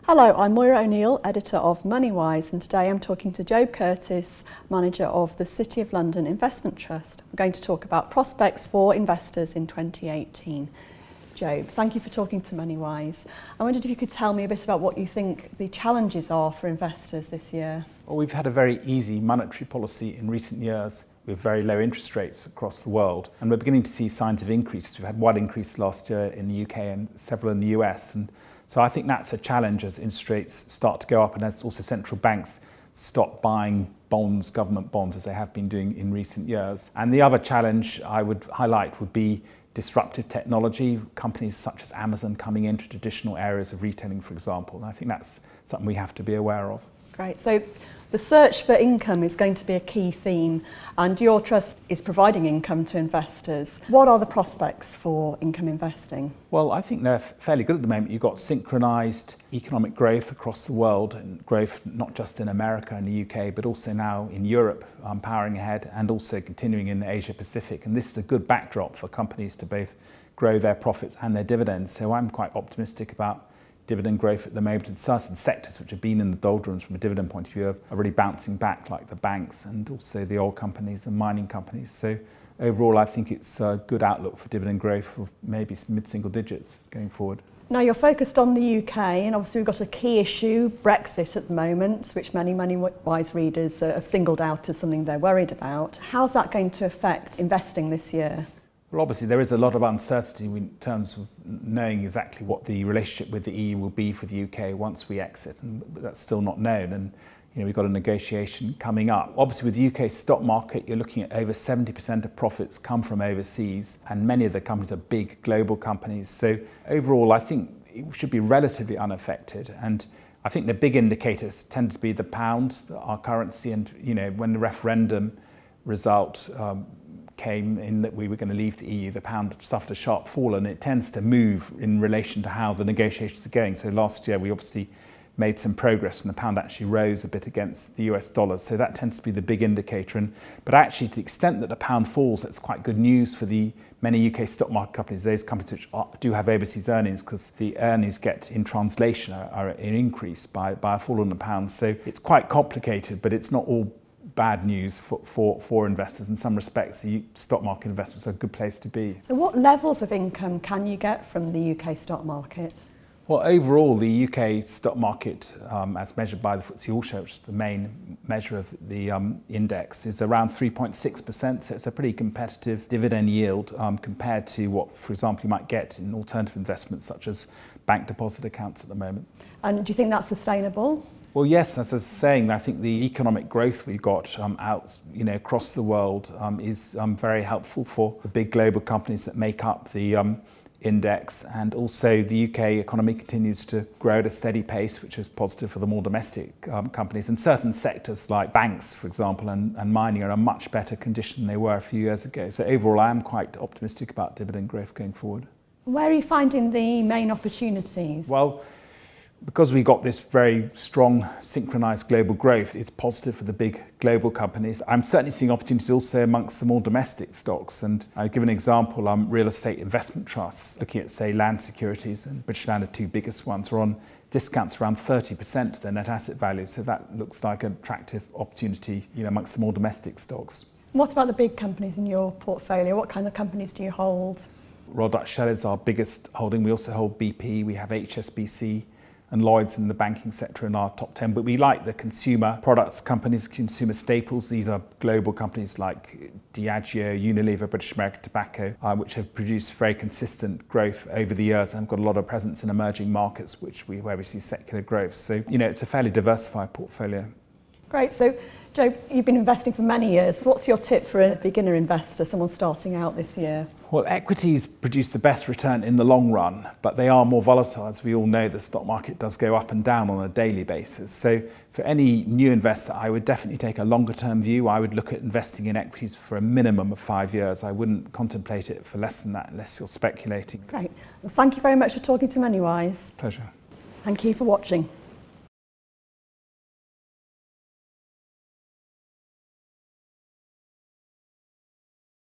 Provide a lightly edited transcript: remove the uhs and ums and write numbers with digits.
Hello, I'm Moira O'Neill, editor of MoneyWise, and today I'm talking to Job Curtis, manager of the City of London Investment Trust. We're going to talk about prospects for investors in 2018. Job, thank you for talking to MoneyWise. I wondered if you could tell me a bit about what you think the challenges are for investors this year. Well, we've had a very easy monetary policy in recent years with very low interest rates across the world, and we're beginning to see signs of increases. We've had one increase last year in the UK and several in the US, and so I think that's a challenge as interest rates start to go up and as also central banks stop buying bonds, government bonds, as they have been doing in recent years. And the other challenge I would highlight would be disruptive technology, companies such as Amazon coming into traditional areas of retailing, for example. And I think that's something we have to be aware of. Great. So the search for income is going to be a key theme, and your trust is providing income to investors. What are the prospects for income investing? Well, I think they're fairly good at the moment. You've got synchronised economic growth across the world, and growth not just in America and the UK, but also now in Europe, powering ahead, and also continuing in Asia Pacific. And this is a good backdrop for companies to both grow their profits and their dividends. So I'm quite optimistic about dividend growth at the moment, and certain sectors which have been in the doldrums from a dividend point of view are really bouncing back, like the banks and also the oil companies and mining companies. So overall, I think it's a good outlook for dividend growth of maybe mid-single digits going forward. Now, you're focused on the UK, and obviously we've got a key issue, Brexit at the moment, which many MoneyWise readers have singled out as something they're worried about. How's that going to affect investing this year? Well, obviously there is a lot of uncertainty in terms of knowing exactly what the relationship with the EU will be for the UK once we exit, and that's still not known. And we've got a negotiation coming up. Obviously, with the UK stock market, you're looking at over 70% of profits come from overseas, and many of the companies are big global companies. So overall, I think it should be relatively unaffected. And I think the big indicators tend to be the pound, our currency, and when the referendum result came in that we were going to leave the EU, the pound suffered a sharp fall, and it tends to move in relation to how the negotiations are going. So last year we obviously made some progress, and the pound actually rose a bit against the US dollars. So that tends to be the big indicator. But actually, to the extent that the pound falls, that's quite good news for the many UK stock market companies, those companies which do have overseas earnings, because the earnings get in translation are increased by a fall in the pound. So it's quite complicated, but it's not all bad news for investors. In some respects, the stock market investments are a good place to be. So what levels of income can you get from the UK stock market? Well, overall, the UK stock market, as measured by the FTSE All-Share, which is the main measure of the index, is around 3.6%. So it's a pretty competitive dividend yield compared to what, for example, you might get in alternative investments such as bank deposit accounts at the moment. And do you think that's sustainable? Well, yes, as I was saying, I think the economic growth we've got out, across the world is very helpful for the big global companies that make up the index, and also the UK economy continues to grow at a steady pace, which is positive for the more domestic companies. And certain sectors like banks, for example, and mining are in a much better condition than they were a few years ago. So overall, I am quite optimistic about dividend growth going forward. Where are you finding the main opportunities? Well, because we got this very strong synchronized global growth, it's positive for the big global companies. I'm certainly seeing opportunities also amongst the more domestic stocks. And I'll give an example, real estate investment trusts, looking at, say, land securities, and British Land are two biggest ones, are on discounts around 30% to their net asset value. So that looks like an attractive opportunity, amongst the more domestic stocks. What about the big companies in your portfolio? What kind of companies do you hold? Royal Dutch Shell is our biggest holding. We also hold BP, we have HSBC, and Lloyd's in the banking sector in our top 10. But we like the consumer products companies, consumer staples. These are global companies like Diageo, Unilever, British American Tobacco, which have produced very consistent growth over the years and have got a lot of presence in emerging markets, where we see secular growth. So, it's a fairly diversified portfolio. Great. So, Joe, you've been investing for many years. What's your tip for a beginner investor, someone starting out this year? Well, equities produce the best return in the long run, but they are more volatile. As we all know, the stock market does go up and down on a daily basis. So for any new investor, I would definitely take a longer term view. I would look at investing in equities for a minimum of 5 years. I wouldn't contemplate it for less than that unless you're speculating. Great. Well, thank you very much for talking to MoneyWise. Pleasure. Thank you for watching.